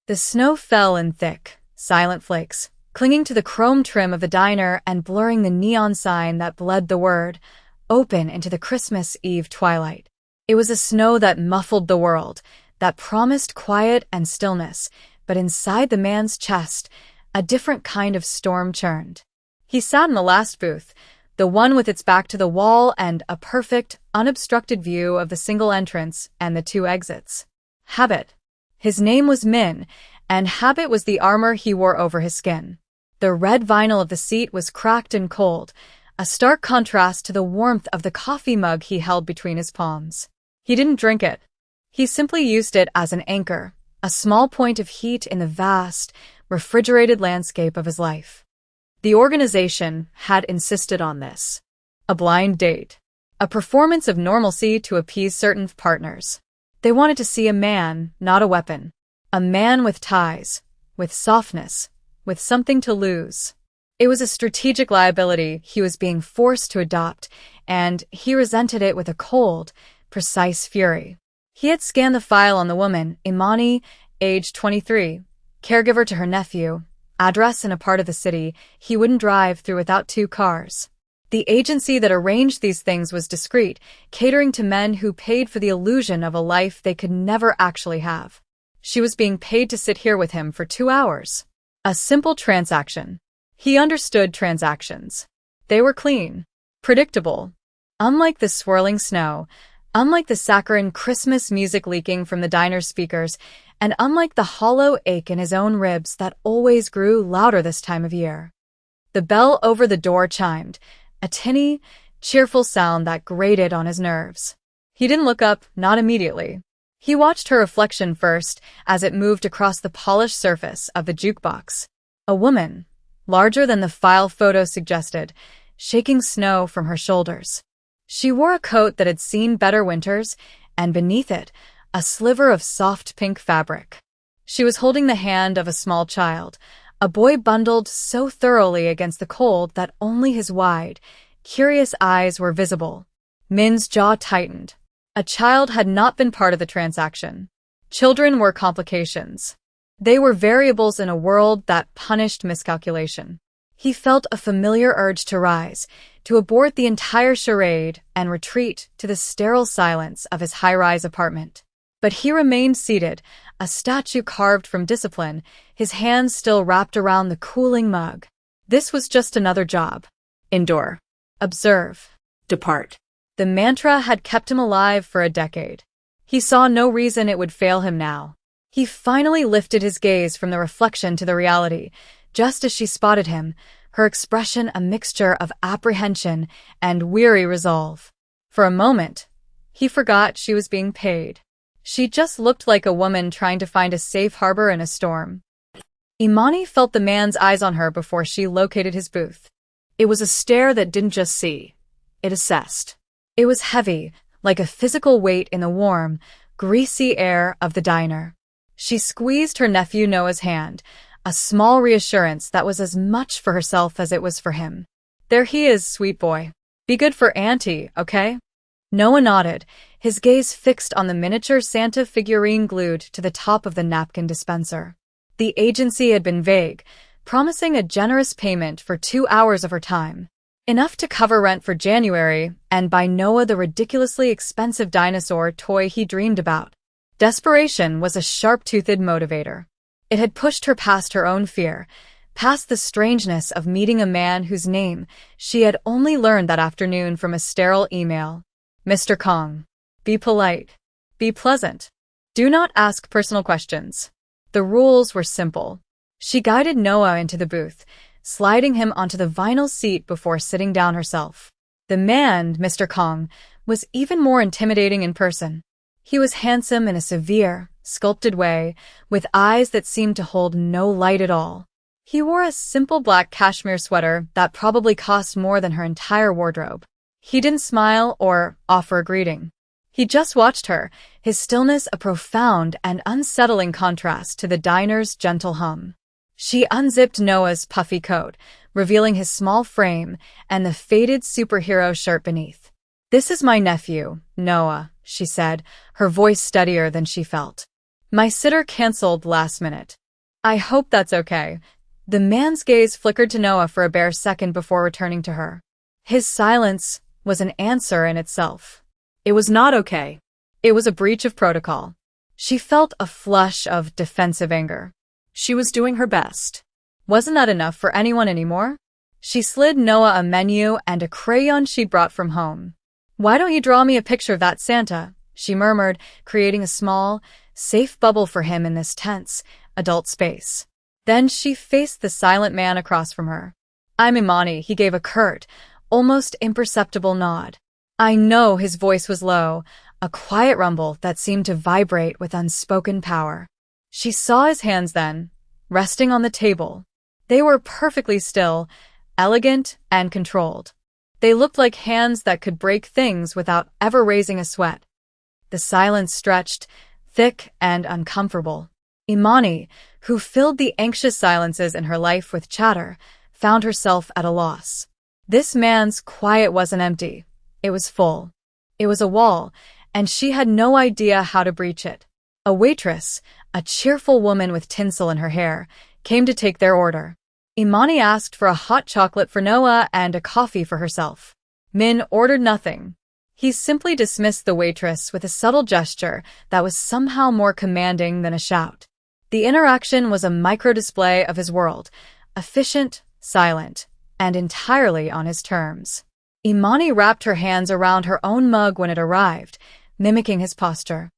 The snow fell in thick, silent flakes, clinging to the chrome trim of the diner and blurring the neon sign that bled the word, open, into the Christmas Eve twilight. It was a snow that muffled the world, that promised quiet and stillness, but inside the man's chest, a different kind of storm churned. He sat in the last booth, the one with its back to the wall and a perfect, unobstructed view of the single entrance and the two exits. Habit. His name was Min, and habit was the armor he wore over his skin. The red vinyl of the seat was cracked and cold, a stark contrast to the warmth of the coffee mug he held between his palms. He didn't drink it. He simply used it as an anchor, a small point of heat in the vast, refrigerated landscape of his life. The organization had insisted on this. A blind date. A performance of normalcy to appease certain partners. They wanted to see a man, not a weapon. A man with ties, with softness, with something to lose. It was a strategic liability he was being forced to adopt, and he resented it with a cold, precise fury. He had scanned the file on the woman, Imani, age 23, caregiver to her nephew, address in a part of the city he wouldn't drive through without 2 cars. The agency that arranged these things was discreet, catering to men who paid for the illusion of a life they could never actually have. She was being paid to sit here with him for 2 hours. A simple transaction. He understood transactions. They were clean, predictable. Unlike the swirling snow, unlike the saccharine Christmas music leaking from the diner's speakers, and unlike the hollow ache in his own ribs that always grew louder this time of year. The bell over the door chimed, a tinny, cheerful sound that grated on his nerves. He didn't look up, not immediately. He watched her reflection first as it moved across the polished surface of the jukebox. A woman, larger than the file photo suggested, shaking snow from her shoulders. She wore a coat that had seen better winters, and beneath it, a sliver of soft pink fabric. She was holding the hand of a small child, a boy bundled so thoroughly against the cold that only his wide, curious eyes were visible. Min's jaw tightened. A child had not been part of the transaction. Children were complications. They were variables in a world that punished miscalculation. He felt a familiar urge to rise, to abort the entire charade and retreat to the sterile silence of his high-rise apartment. But he remained seated, a statue carved from discipline, his hands still wrapped around the cooling mug. This was just another job. Endure. Observe. Depart. The mantra had kept him alive for a decade. He saw no reason it would fail him now. He finally lifted his gaze from the reflection to the reality, just as she spotted him, her expression a mixture of apprehension and weary resolve. For a moment, he forgot she was being paid. She just looked like a woman trying to find a safe harbor in a storm. Imani felt the man's eyes on her before she located his booth. It was a stare that didn't just see. It assessed. It was heavy, like a physical weight in the warm, greasy air of the diner. She squeezed her nephew Noah's hand, a small reassurance that was as much for herself as it was for him. There he is, sweet boy. Be good for Auntie, okay? Noah nodded, his gaze fixed on the miniature Santa figurine glued to the top of the napkin dispenser. The agency had been vague, promising a generous payment for 2 hours of her time. Enough to cover rent for January and buy Noah the ridiculously expensive dinosaur toy he dreamed about. Desperation was a sharp-toothed motivator. It had pushed her past her own fear, past the strangeness of meeting a man whose name she had only learned that afternoon from a sterile email. Mr. Kong. Be polite. Be pleasant. Do not ask personal questions. The rules were simple. She guided Noah into the booth, sliding him onto the vinyl seat before sitting down herself. The man, Mr. Kong, was even more intimidating in person. He was handsome in a severe, sculpted way, with eyes that seemed to hold no light at all. He wore a simple black cashmere sweater that probably cost more than her entire wardrobe. He didn't smile or offer a greeting. He just watched her, his stillness a profound and unsettling contrast to the diner's gentle hum. She unzipped Noah's puffy coat, revealing his small frame and the faded superhero shirt beneath. "This is my nephew, Noah," she said, her voice steadier than she felt. My sitter canceled last minute. I hope that's okay. The man's gaze flickered to Noah for a bare second before returning to her. His silence was an answer in itself. It was not okay. It was a breach of protocol. She felt a flush of defensive anger. She was doing her best. Wasn't that enough for anyone anymore? She slid Noah a menu and a crayon she brought from home. "Why don't you draw me a picture of that Santa?" she murmured, creating a small, safe bubble for him in this tense, adult space. Then she faced the silent man across from her. "I'm Imani," he gave a curt, almost imperceptible nod. I know. His voice was low, a quiet rumble that seemed to vibrate with unspoken power. She saw his hands then, resting on the table. They were perfectly still, elegant and controlled. They looked like hands that could break things without ever raising a sweat. The silence stretched, thick and uncomfortable. Imani, who filled the anxious silences in her life with chatter, found herself at a loss. This man's quiet wasn't empty. It was full. It was a wall, and she had no idea how to breach it. A waitress, a cheerful woman with tinsel in her hair, came to take their order. Imani asked for a hot chocolate for Noah and a coffee for herself. Min ordered nothing. He simply dismissed the waitress with a subtle gesture that was somehow more commanding than a shout. The interaction was a microdisplay of his world, efficient, silent, and entirely on his terms. Imani wrapped her hands around her own mug when it arrived, mimicking his posture.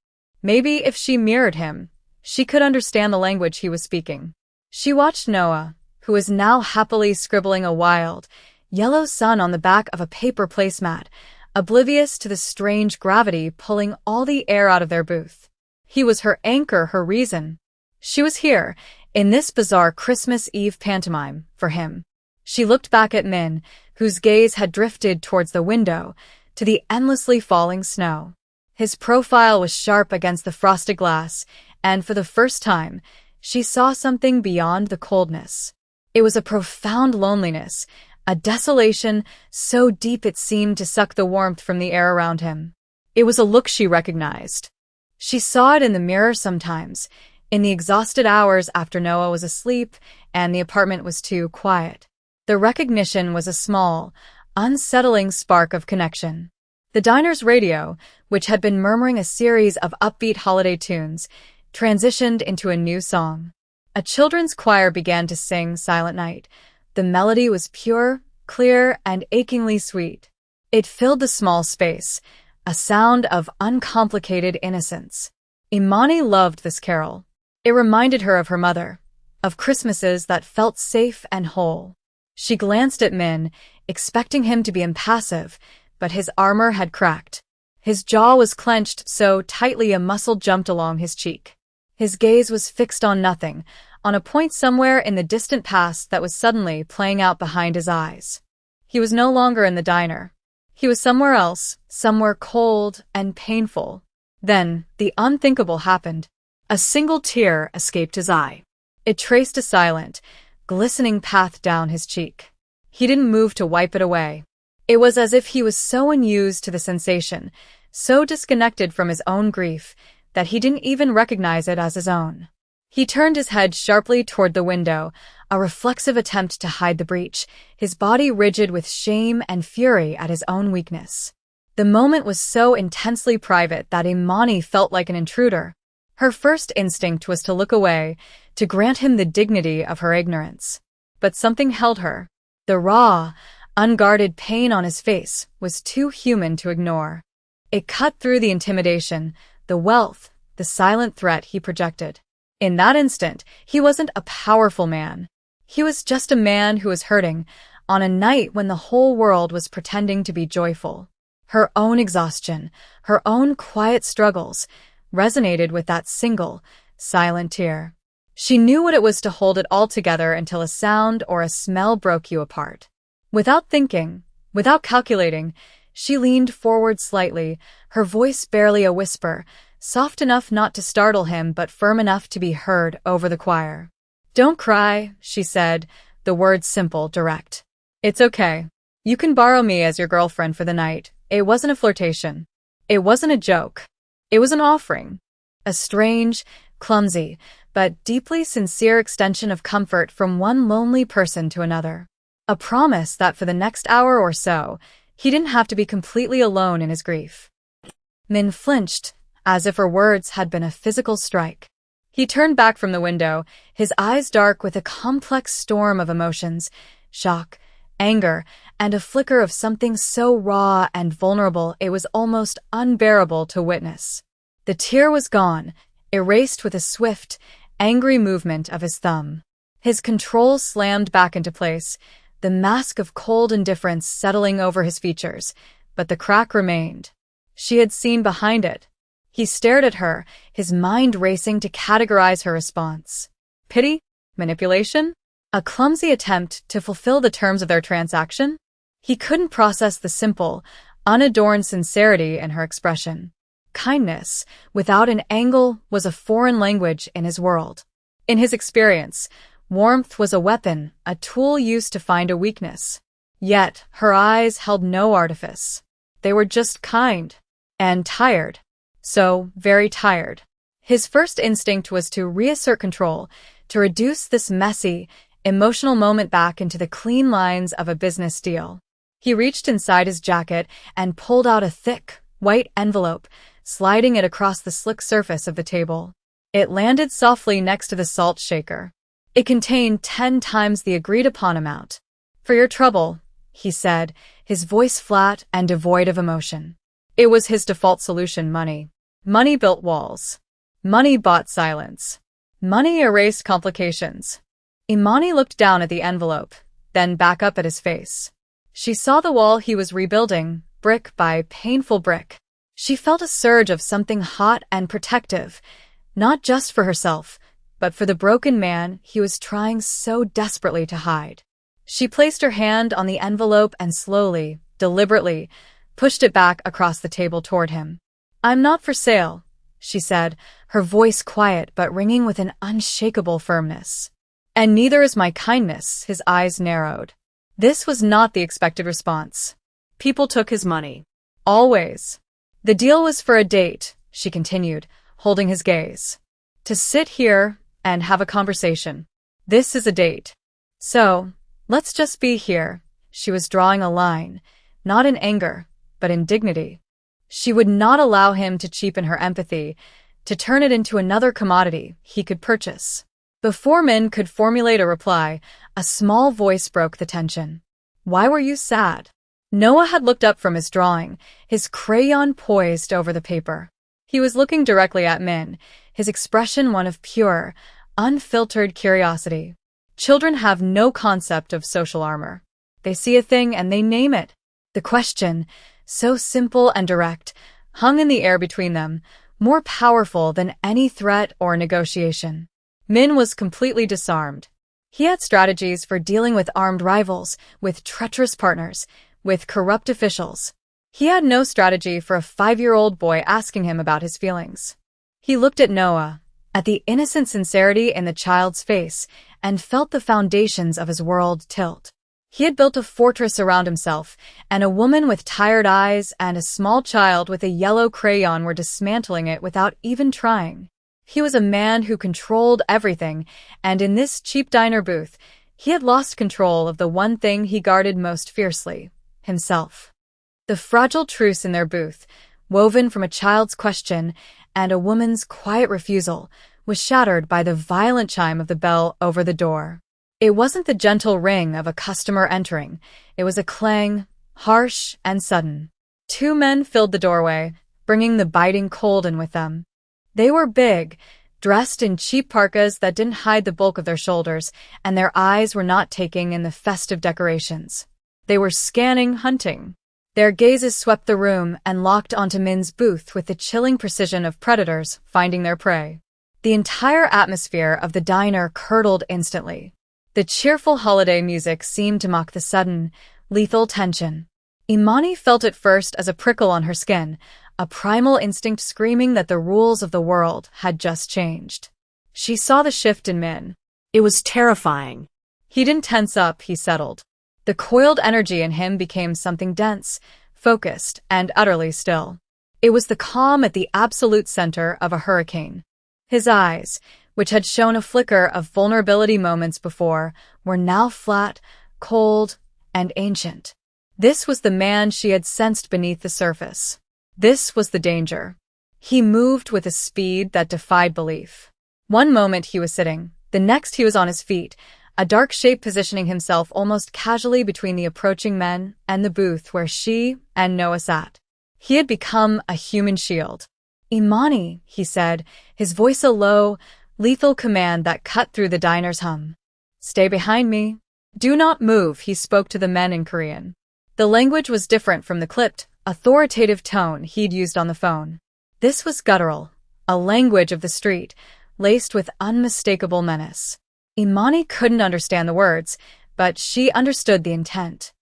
Maybe if she mirrored him, she could understand the language he was speaking. She watched Noah, who was now happily scribbling a wild, yellow sun on the back of a paper placemat, oblivious to the strange gravity pulling all the air out of their booth. He was her anchor, her reason. She was here, in this bizarre Christmas Eve pantomime, for him. She looked back at Min, whose gaze had drifted towards the window, to the endlessly falling snow. His profile was sharp against the frosted glass, and for the first time, she saw something beyond the coldness. It was a profound loneliness, a desolation so deep it seemed to suck the warmth from the air around him. It was a look she recognized. She saw it in the mirror sometimes, in the exhausted hours after Noah was asleep and the apartment was too quiet. The recognition was a small, unsettling spark of connection. The diner's radio, which had been murmuring a series of upbeat holiday tunes, transitioned into a new song. A children's choir began to sing Silent Night. The melody was pure, clear, and achingly sweet. It filled the small space, a sound of uncomplicated innocence. Imani loved this carol. It reminded her of her mother, of Christmases that felt safe and whole. She glanced at Min, expecting him to be impassive, but his armor had cracked. His jaw was clenched so tightly a muscle jumped along his cheek. His gaze was fixed on nothing, on a point somewhere in the distant past that was suddenly playing out behind his eyes. He was no longer in the diner. He was somewhere else, somewhere cold and painful. Then, the unthinkable happened. A single tear escaped his eye. It traced a silent, glistening path down his cheek. He didn't move to wipe it away. It was as if he was so unused to the sensation, so disconnected from his own grief, that he didn't even recognize it as his own. He turned his head sharply toward the window, a reflexive attempt to hide the breach, his body rigid with shame and fury at his own weakness. The moment was so intensely private that Imani felt like an intruder. Her first instinct was to look away, to grant him the dignity of her ignorance. But something held her. The raw, unguarded pain on his face was too human to ignore. It cut through the intimidation, the wealth, the silent threat he projected. In that instant, he wasn't a powerful man. He was just a man who was hurting, on a night when the whole world was pretending to be joyful. Her own exhaustion, her own quiet struggles, resonated with that single, silent tear. She knew what it was to hold it all together until a sound or a smell broke you apart. Without thinking, without calculating, she leaned forward slightly, her voice barely a whisper, soft enough not to startle him but firm enough to be heard over the choir. "Don't cry," she said, the words simple, direct. "It's okay. You can borrow me as your girlfriend for the night." It wasn't a flirtation. It wasn't a joke. It was an offering. A strange, clumsy, but deeply sincere extension of comfort from one lonely person to another. A promise that for the next hour or so, he didn't have to be completely alone in his grief. Min flinched, as if her words had been a physical strike. He turned back from the window, his eyes dark with a complex storm of emotions, shock, anger, and a flicker of something so raw and vulnerable it was almost unbearable to witness. The tear was gone, erased with a swift, angry movement of his thumb. His control slammed back into place, the mask of cold indifference settling over his features, but the crack remained. She had seen behind it. He stared at her, his mind racing to categorize her response. Pity? Manipulation? A clumsy attempt to fulfill the terms of their transaction? He couldn't process the simple, unadorned sincerity in her expression. Kindness, without an angle, was a foreign language in his world. In his experience, warmth was a weapon, a tool used to find a weakness. Yet, her eyes held no artifice. They were just kind. And tired. So, very tired. His first instinct was to reassert control, to reduce this messy, emotional moment back into the clean lines of a business deal. He reached inside his jacket and pulled out a thick, white envelope, sliding it across the slick surface of the table. It landed softly next to the salt shaker. It contained 10 times the agreed-upon amount. For your trouble, he said, his voice flat and devoid of emotion. It was his default solution: money. Money built walls. Money bought silence. Money erased complications. Imani looked down at the envelope, then back up at his face. She saw the wall he was rebuilding, brick by painful brick. She felt a surge of something hot and protective, not just for herself, but for the broken man he was trying so desperately to hide. She placed her hand on the envelope and slowly, deliberately, pushed it back across the table toward him. I'm not for sale, she said, her voice quiet but ringing with an unshakable firmness. And neither is my kindness, his eyes narrowed. This was not the expected response. People took his money. Always. The deal was for a date, she continued, holding his gaze. To sit here and have a conversation. This is a date. So, let's just be here. She was drawing a line, not in anger, but in dignity. She would not allow him to cheapen her empathy, to turn it into another commodity he could purchase. Before Min could formulate a reply, a small voice broke the tension. Why were you sad? Noah had looked up from his drawing, his crayon poised over the paper. He was looking directly at Min, his expression one of pure, unfiltered curiosity. Children have no concept of social armor. They see a thing and they name it. The question, so simple and direct, hung in the air between them, more powerful than any threat or negotiation. Min was completely disarmed. He had strategies for dealing with armed rivals, with treacherous partners, with corrupt officials. He had no strategy for a 5-year-old boy asking him about his feelings. He looked at Noah, at the innocent sincerity in the child's face, and felt the foundations of his world tilt. He had built a fortress around himself, and a woman with tired eyes and a small child with a yellow crayon were dismantling it without even trying. He was a man who controlled everything, and in this cheap diner booth, he had lost control of the one thing he guarded most fiercely: himself. The fragile truce in their booth, woven from a child's question and a woman's quiet refusal, was shattered by the violent chime of the bell over the door. It wasn't the gentle ring of a customer entering. It was a clang, harsh and sudden. 2 men filled the doorway, bringing the biting cold in with them. They were big, dressed in cheap parkas that didn't hide the bulk of their shoulders, and their eyes were not taking in the festive decorations. They were scanning, hunting. Their gazes swept the room and locked onto Min's booth with the chilling precision of predators finding their prey. The entire atmosphere of the diner curdled instantly. The cheerful holiday music seemed to mock the sudden, lethal tension. Imani felt it first as a prickle on her skin, a primal instinct screaming that the rules of the world had just changed. She saw the shift in Min. It was terrifying. He didn't tense up, he settled. The coiled energy in him became something dense, focused, and utterly still. It was the calm at the absolute center of a hurricane. His eyes, which had shown a flicker of vulnerability moments before, were now flat, cold, and ancient. This was the man she had sensed beneath the surface. This was the danger. He moved with a speed that defied belief. One moment he was sitting, the next he was on his feet, a dark shape positioning himself almost casually between the approaching men and the booth where she and Noah sat. He had become a human shield. "Imani," he said, his voice a low, lethal command that cut through the diner's hum. "Stay behind me. Do not move," he spoke to the men in Korean. The language was different from the clipped, authoritative tone he'd used on the phone. This was guttural, a language of the street, laced with unmistakable menace. Imani couldn't understand the words, but she understood the intent.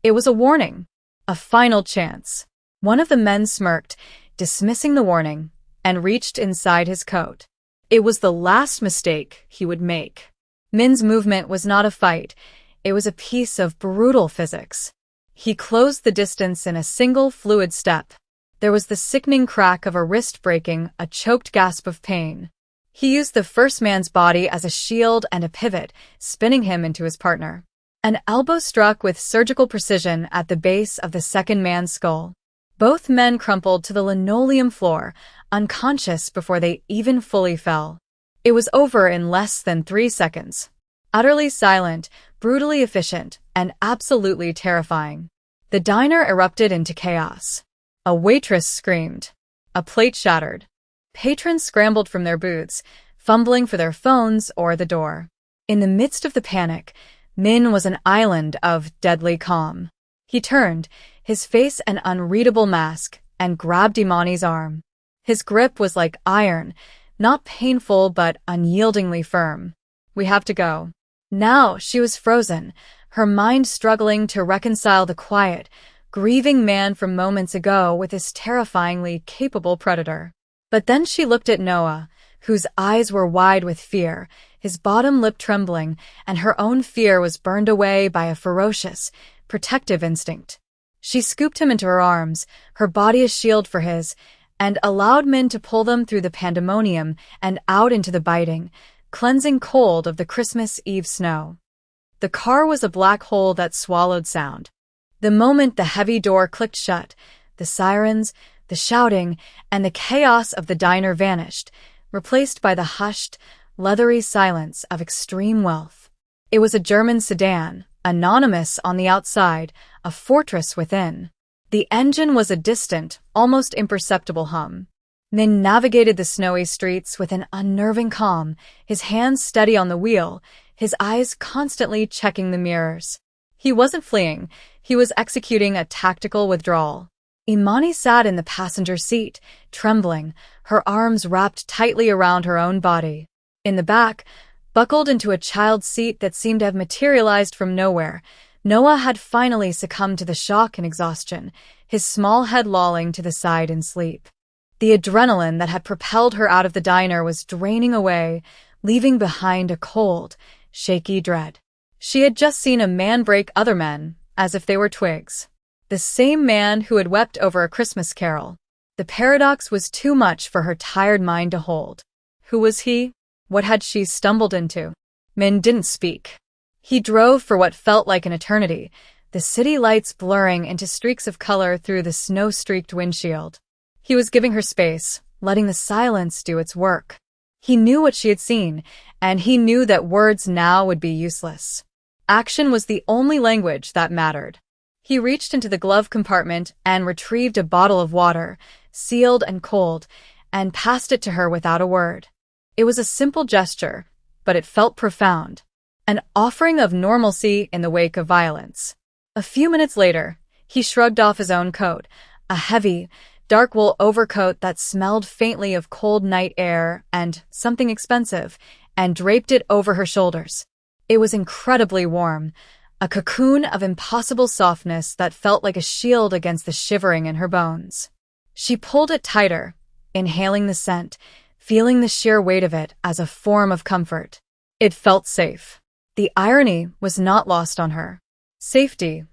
It was a warning, a final chance. One of the men smirked, dismissing the warning, and reached inside his coat. It was the last mistake he would make. Min's movement was not a fight, it was a piece of brutal physics. He closed the distance in a single fluid step. There was the sickening crack of a wrist breaking, a choked gasp of pain. He used the first man's body as a shield and a pivot, spinning him into his partner. An elbow struck with surgical precision at the base of the second man's skull. Both men crumpled to the linoleum floor, unconscious before they even fully fell. It was over in less than 3 seconds. Utterly silent, brutally efficient, and absolutely terrifying. The diner erupted into chaos. A waitress screamed. A plate shattered. Patrons scrambled from their booths, fumbling for their phones or the door. In the midst of the panic, Min was an island of deadly calm. He turned, his face an unreadable mask, and grabbed Imani's arm. His grip was like iron, not painful but unyieldingly firm. "We have to go." Now she was frozen, her mind struggling to reconcile the quiet, grieving man from moments ago with this terrifyingly capable predator. But then she looked at Noah, whose eyes were wide with fear, his bottom lip trembling, and her own fear was burned away by a ferocious, protective instinct. She scooped him into her arms, her body a shield for his, and allowed Min to pull them through the pandemonium and out into the biting, cleansing cold of the Christmas Eve snow. The car was a black hole that swallowed sound. The moment the heavy door clicked shut, the sirens, the shouting, and the chaos of the diner vanished, replaced by the hushed, leathery silence of extreme wealth. It was a German sedan, anonymous on the outside, a fortress within. The engine was a distant, almost imperceptible hum. Min navigated the snowy streets with an unnerving calm, his hands steady on the wheel, his eyes constantly checking the mirrors. He wasn't fleeing, he was executing a tactical withdrawal. Imani sat in the passenger seat, trembling, her arms wrapped tightly around her own body. In the back, buckled into a child's seat that seemed to have materialized from nowhere, Noah had finally succumbed to the shock and exhaustion, his small head lolling to the side in sleep. The adrenaline that had propelled her out of the diner was draining away, leaving behind a cold, shaky dread. She had just seen a man break other men, as if they were twigs. The same man who had wept over A Christmas Carol. The paradox was too much for her tired mind to hold. Who was he? What had she stumbled into? Min didn't speak. He drove for what felt like an eternity, the city lights blurring into streaks of color through the snow-streaked windshield. He was giving her space, letting the silence do its work. He knew what she had seen, and he knew that words now would be useless. Action was the only language that mattered. He reached into the glove compartment and retrieved a bottle of water, sealed and cold, and passed it to her without a word. It was a simple gesture, but it felt profound. An offering of normalcy in the wake of violence. A few minutes later, he shrugged off his own coat, a heavy, dark wool overcoat that smelled faintly of cold night air and something expensive, and draped it over her shoulders. It was incredibly warm, a cocoon of impossible softness that felt like a shield against the shivering in her bones. She pulled it tighter, inhaling the scent, feeling the sheer weight of it as a form of comfort. It felt safe. The irony was not lost on her. Safety,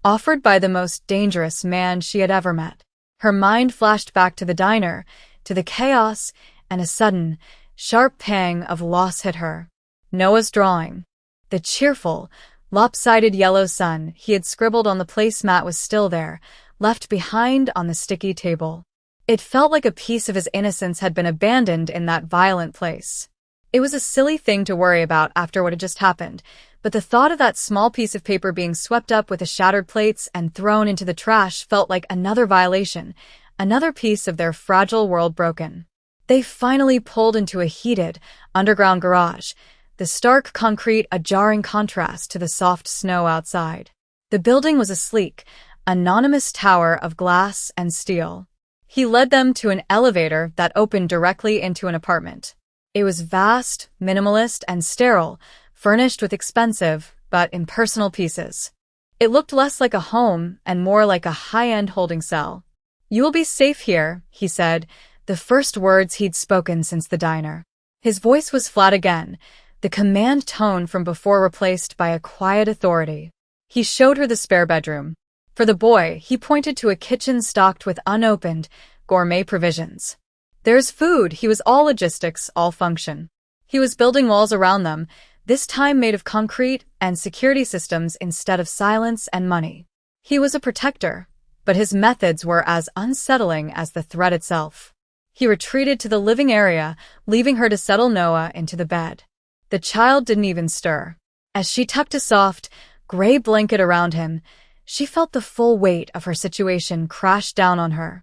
offered by the most dangerous man she had ever met. Her mind flashed back to the diner, to the chaos, and a sudden, Sharp pang of loss hit her. Noah's drawing. The cheerful, lopsided yellow sun he had scribbled on the placemat was still there, left behind on the sticky table. It felt like a piece of his innocence had been abandoned in that violent place. It was a silly thing to worry about after what had just happened, but the thought of that small piece of paper being swept up with the shattered plates and thrown into the trash felt like another violation, another piece of their fragile world broken. They finally pulled into a heated, underground garage, the stark concrete a jarring contrast to the soft snow outside. The building was a sleek, anonymous tower of glass and steel. He led them to an elevator that opened directly into an apartment. It was vast, minimalist, and sterile, furnished with expensive but impersonal pieces. It looked less like a home and more like a high-end holding cell. "You will be safe here," he said, the first words he'd spoken since the diner. His voice was flat again, the command tone from before replaced by a quiet authority. He showed her the spare bedroom. For the boy, he pointed to a kitchen stocked with unopened, gourmet provisions. "There's food," he was all logistics, all function. He was building walls around them, this time made of concrete and security systems instead of silence and money. He was a protector, but his methods were as unsettling as the threat itself. He retreated to the living area, leaving her to settle Noah into the bed. The child didn't even stir. As she tucked a soft, gray blanket around him, she felt the full weight of her situation crash down on her.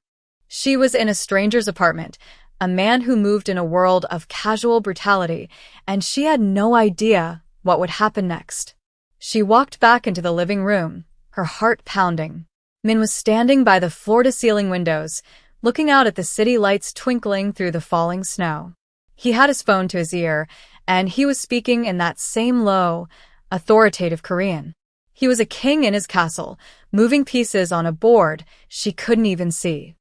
She was in a stranger's apartment, a man who moved in a world of casual brutality, and she had no idea what would happen next. She walked back into the living room, her heart pounding. Min was standing by the floor-to-ceiling windows, looking out at the city lights twinkling through the falling snow. He had his phone to his ear, and he was speaking in that same low, authoritative Korean. He was a king in his castle, moving pieces on a board she couldn't even see.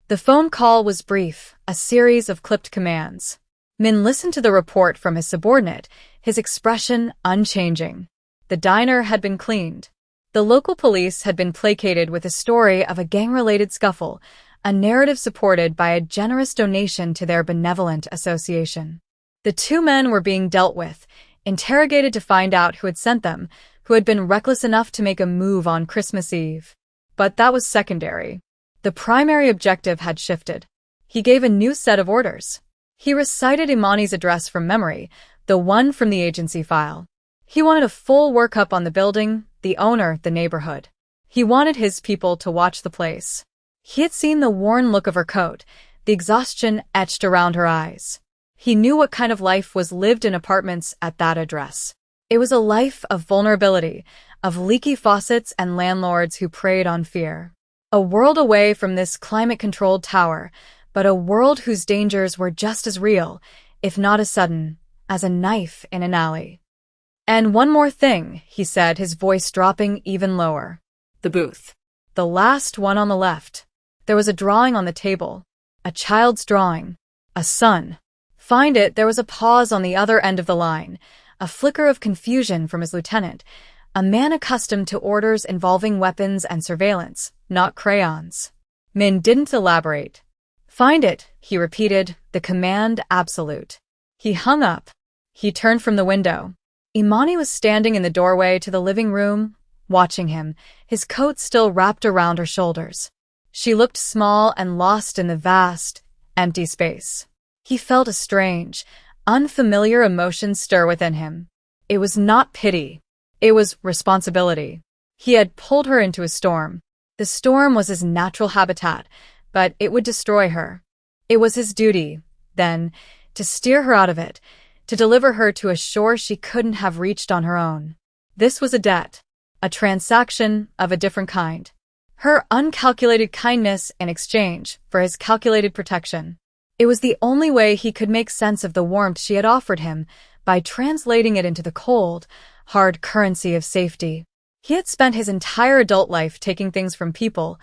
The phone call was brief, a series of clipped commands. Min listened to the report from his subordinate, his expression unchanging. The diner had been cleaned. The local police had been placated with a story of a gang-related scuffle, a narrative supported by a generous donation to their benevolent association. The two men were being dealt with, interrogated to find out who had sent them, who had been reckless enough to make a move on Christmas Eve. But that was secondary. The primary objective had shifted. He gave a new set of orders. He recited Imani's address from memory, the one from the agency file. He wanted a full workup on the building, the owner, the neighborhood. He wanted his people to watch the place. He had seen the worn look of her coat, the exhaustion etched around her eyes. He knew what kind of life was lived in apartments at that address. It was a life of vulnerability, of leaky faucets and landlords who preyed on fear. A world away from this climate-controlled tower, but a world whose dangers were just as real, if not as sudden, as a knife in an alley. "And one more thing," he said, his voice dropping even lower. "The booth. The last one on the left." There was a drawing on the table. A child's drawing. A son. "Find it." There was a pause on the other end of the line, a flicker of confusion from his lieutenant, a man accustomed to orders involving weapons and surveillance, not crayons. Min didn't elaborate. "Find it," he repeated, the command absolute. He hung up. He turned from the window. Imani was standing in the doorway to the living room, watching him, his coat still wrapped around her shoulders. She looked small and lost in the vast, empty space. He felt a strange, unfamiliar emotion stir within him. It was not pity. It was responsibility. He had pulled her into a storm. The storm was his natural habitat, but it would destroy her. It was his duty, then, to steer her out of it, to deliver her to a shore she couldn't have reached on her own. This was a debt, a transaction of a different kind. Her uncalculated kindness in exchange for his calculated protection. It was the only way he could make sense of the warmth she had offered him, by translating it into the cold, hard currency of safety. He had spent his entire adult life taking things from people,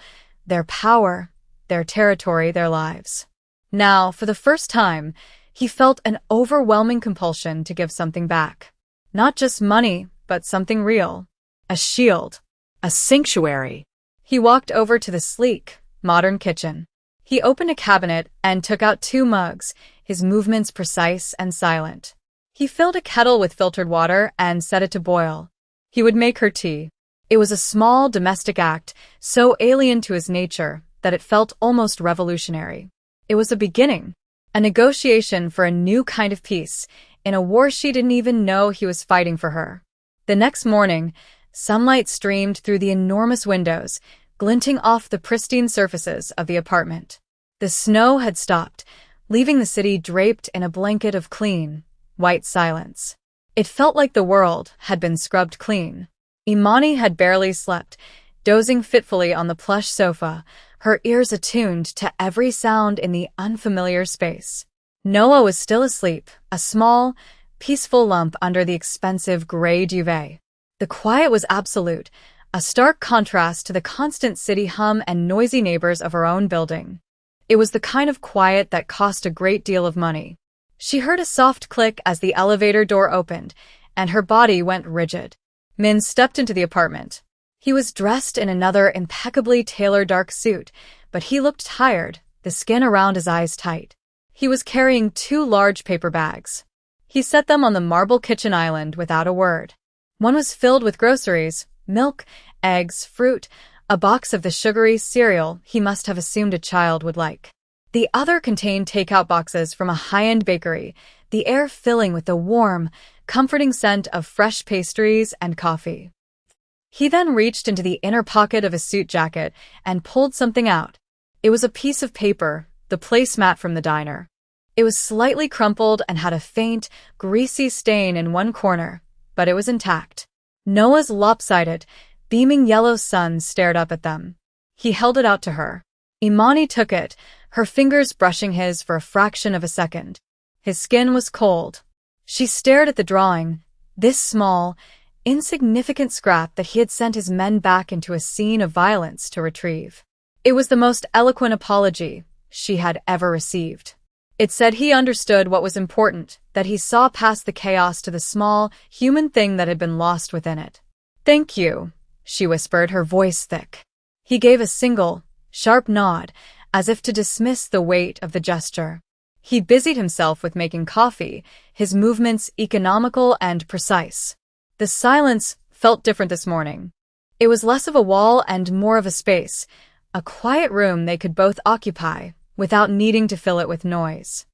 their power, their territory, their lives. Now, for the first time, he felt an overwhelming compulsion to give something back. Not just money, but something real. A shield. A sanctuary. He walked over to the sleek, modern kitchen. He opened a cabinet and took out 2 mugs, his movements precise and silent. He filled a kettle with filtered water and set it to boil. He would make her tea. It was a small domestic act, so alien to his nature that it felt almost revolutionary. It was a beginning, a negotiation for a new kind of peace, in a war she didn't even know he was fighting for her. The next morning, sunlight streamed through the enormous windows, glinting off the pristine surfaces of the apartment. The snow had stopped, leaving the city draped in a blanket of clean, white silence. It felt like the world had been scrubbed clean. Imani had barely slept, dozing fitfully on the plush sofa, her ears attuned to every sound in the unfamiliar space. Noah was still asleep, a small, peaceful lump under the expensive gray duvet. The quiet was absolute, a stark contrast to the constant city hum and noisy neighbors of her own building. It was the kind of quiet that cost a great deal of money. She heard a soft click as the elevator door opened, and her body went rigid. Min stepped into the apartment. He was dressed in another impeccably tailored dark suit, but he looked tired, the skin around his eyes tight. He was carrying 2 large paper bags. He set them on the marble kitchen island without a word. One was filled with groceries, milk, eggs, fruit, a box of the sugary cereal he must have assumed a child would like. The other contained takeout boxes from a high-end bakery, the air filling with the warm, comforting scent of fresh pastries and coffee. He then reached into the inner pocket of his suit jacket and pulled something out. It was a piece of paper, the placemat from the diner. It was slightly crumpled and had a faint, greasy stain in one corner, but it was intact. Noah's lopsided, beaming yellow sun stared up at them. He held it out to her. Imani took it, her fingers brushing his for a fraction of a second. His skin was cold. She stared at the drawing, this small, insignificant scrap that he had sent his men back into a scene of violence to retrieve. It was the most eloquent apology she had ever received. It said he understood what was important, that he saw past the chaos to the small, human thing that had been lost within it. "Thank you," she whispered, her voice thick. He gave a single, sharp nod, as if to dismiss the weight of the gesture. He busied himself with making coffee, his movements economical and precise. The silence felt different this morning. It was less of a wall and more of a space, a quiet room they could both occupy, without needing to fill it with noise.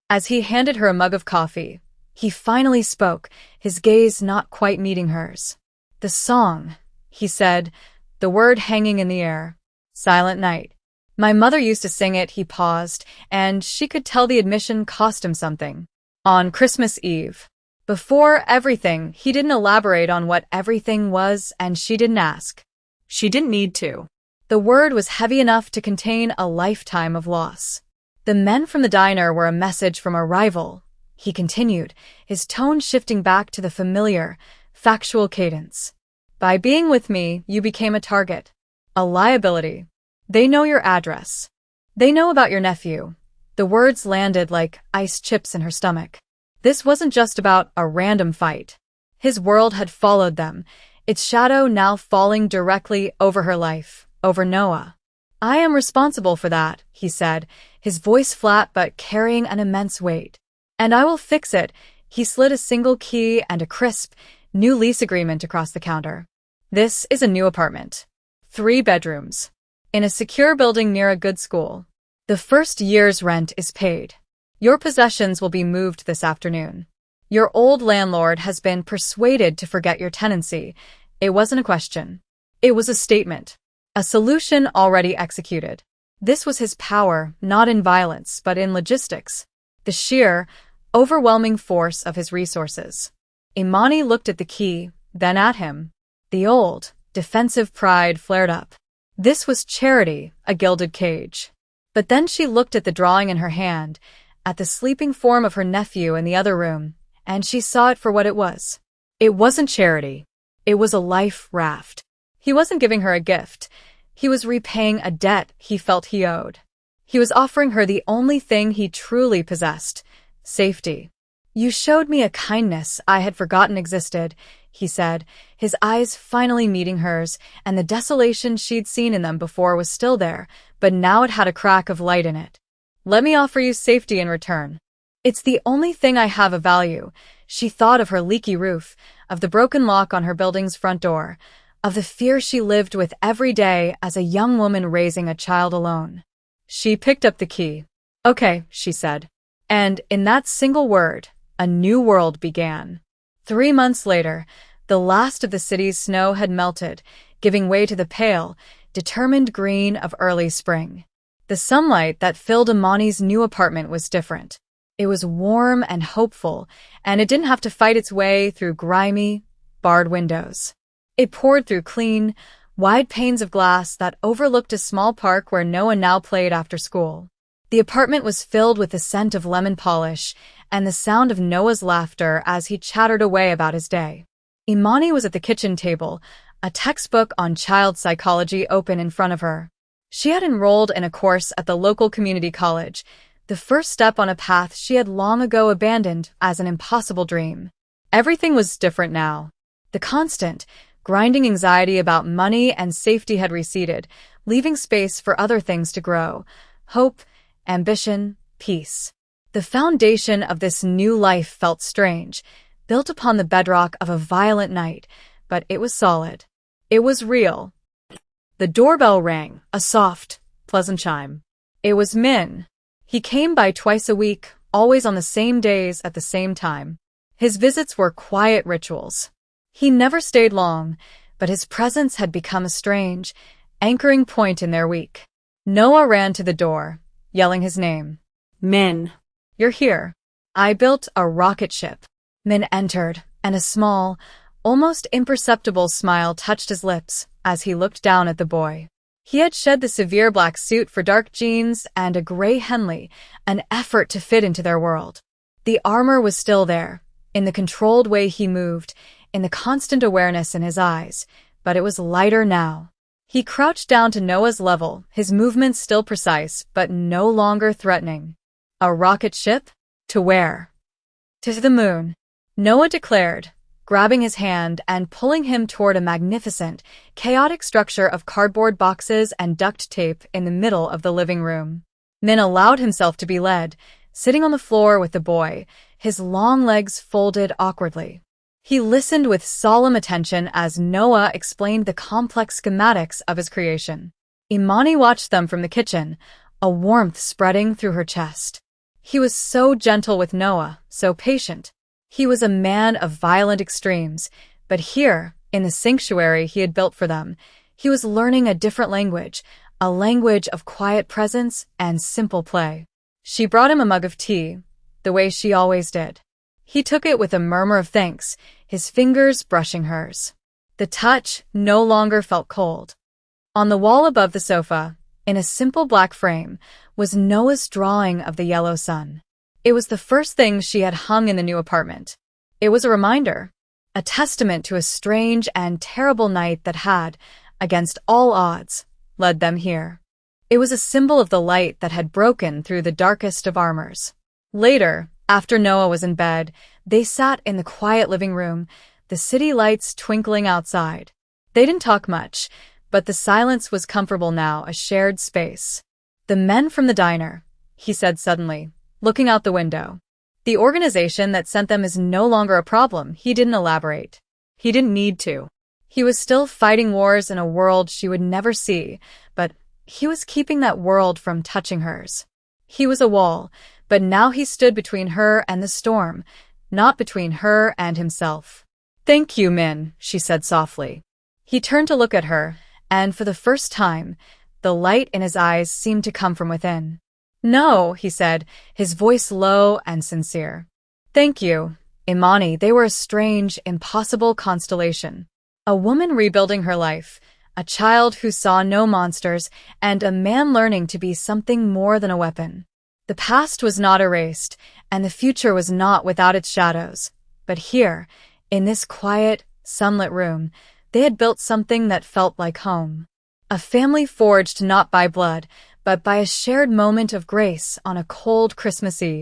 As he handed her a mug of coffee, he finally spoke, his gaze not quite meeting hers. "The song," he said, the word hanging in the air. "Silent Night. My mother used to sing it." He paused, and she could tell the admission cost him something. "On Christmas Eve." Before everything, he didn't elaborate on what everything was, and she didn't ask. She didn't need to. The word was heavy enough to contain a lifetime of loss. "The men from the diner were a message from a rival," he continued, his tone shifting back to the familiar, factual cadence. "By being with me, you became a target, a liability. They know your address. They know about your nephew." The words landed like ice chips in her stomach. This wasn't just about a random fight. His world had followed them, its shadow now falling directly over her life, over Noah. "I am responsible for that," he said, his voice flat but carrying an immense weight. "And I will fix it." He slid a single key and a crisp, new lease agreement across the counter. "This is a new apartment. 3 bedrooms. In a secure building near a good school. The first year's rent is paid. Your possessions will be moved this afternoon. Your old landlord has been persuaded to forget your tenancy." It wasn't a question. It was a statement. A solution already executed. This was his power, not in violence, but in logistics. The sheer, overwhelming force of his resources. Imani looked at the key, then at him. The old, defensive pride flared up. This was charity, a gilded cage. But then she looked at the drawing in her hand, at the sleeping form of her nephew in the other room, and she saw it for what it was. It wasn't charity. It was a life raft. He wasn't giving her a gift. He was repaying a debt he felt he owed. He was offering her the only thing he truly possessed, safety. "You showed me a kindness I had forgotten existed," he said, his eyes finally meeting hers, and the desolation she'd seen in them before was still there, but now it had a crack of light in it. "Let me offer you safety in return." It's the only thing I have of value. She thought of her leaky roof, of the broken lock on her building's front door, of the fear she lived with every day as a young woman raising a child alone. She picked up the key. "Okay," she said. And in that single word, a new world began. 3 months later, the last of the city's snow had melted, giving way to the pale, determined green of early spring. The sunlight that filled Imani's new apartment was different. It was warm and hopeful, and it didn't have to fight its way through grimy, barred windows. It poured through clean, wide panes of glass that overlooked a small park where Noah now played after school. The apartment was filled with the scent of lemon polish and the sound of Noah's laughter as he chattered away about his day. Imani was at the kitchen table, a textbook on child psychology open in front of her. She had enrolled in a course at the local community college, the first step on a path she had long ago abandoned as an impossible dream. Everything was different now. The constant, grinding anxiety about money and safety had receded, leaving space for other things to grow: hope, ambition, peace. The foundation of this new life felt strange, built upon the bedrock of a violent night, but it was solid. It was real. The doorbell rang, a soft, pleasant chime. It was Min. He came by twice a week, always on the same days at the same time. His visits were quiet rituals. He never stayed long, but his presence had become a strange, anchoring point in their week. Noah ran to the door, yelling his name. "Min, you're here. I built a rocket ship." Min entered, and a small, almost imperceptible smile touched his lips as he looked down at the boy. He had shed the severe black suit for dark jeans and a gray Henley, an effort to fit into their world. The armor was still there, in the controlled way he moved, in the constant awareness in his eyes, but it was lighter now. He crouched down to Noah's level, his movements still precise, but no longer threatening. "A rocket ship? To where?" "To the moon," Noah declared, grabbing his hand and pulling him toward a magnificent, chaotic structure of cardboard boxes and duct tape in the middle of the living room. Min allowed himself to be led, sitting on the floor with the boy, his long legs folded awkwardly. He listened with solemn attention as Noah explained the complex schematics of his creation. Imani watched them from the kitchen, a warmth spreading through her chest. He was so gentle with Noah, so patient. He was a man of violent extremes, but here, in the sanctuary he had built for them, he was learning a different language, a language of quiet presence and simple play. She brought him a mug of tea, the way she always did. He took it with a murmur of thanks, his fingers brushing hers. The touch no longer felt cold. On the wall above the sofa, in a simple black frame, was Noah's drawing of the yellow sun. It was the first thing she had hung in the new apartment. It was a reminder, a testament to a strange and terrible night that had, against all odds, led them here. It was a symbol of the light that had broken through the darkest of armors. Later, after Noah was in bed, they sat in the quiet living room, the city lights twinkling outside. They didn't talk much, but the silence was comfortable now, a shared space. "The men from the diner," he said suddenly, looking out the window. "The organization that sent them is no longer a problem." He didn't elaborate. He didn't need to. He was still fighting wars in a world she would never see, but he was keeping that world from touching hers. He was a wall, but now he stood between her and the storm, not between her and himself. "Thank you, Min," she said softly. He turned to look at her, and for the first time, the light in his eyes seemed to come from within. "No," he said, his voice low and sincere. "Thank you, Imani." They were a strange, impossible constellation. A woman rebuilding her life, a child who saw no monsters, and a man learning to be something more than a weapon. The past was not erased, and the future was not without its shadows. But here, in this quiet, sunlit room, they had built something that felt like home. A family forged not by blood, but by a shared moment of grace on a cold Christmas Eve.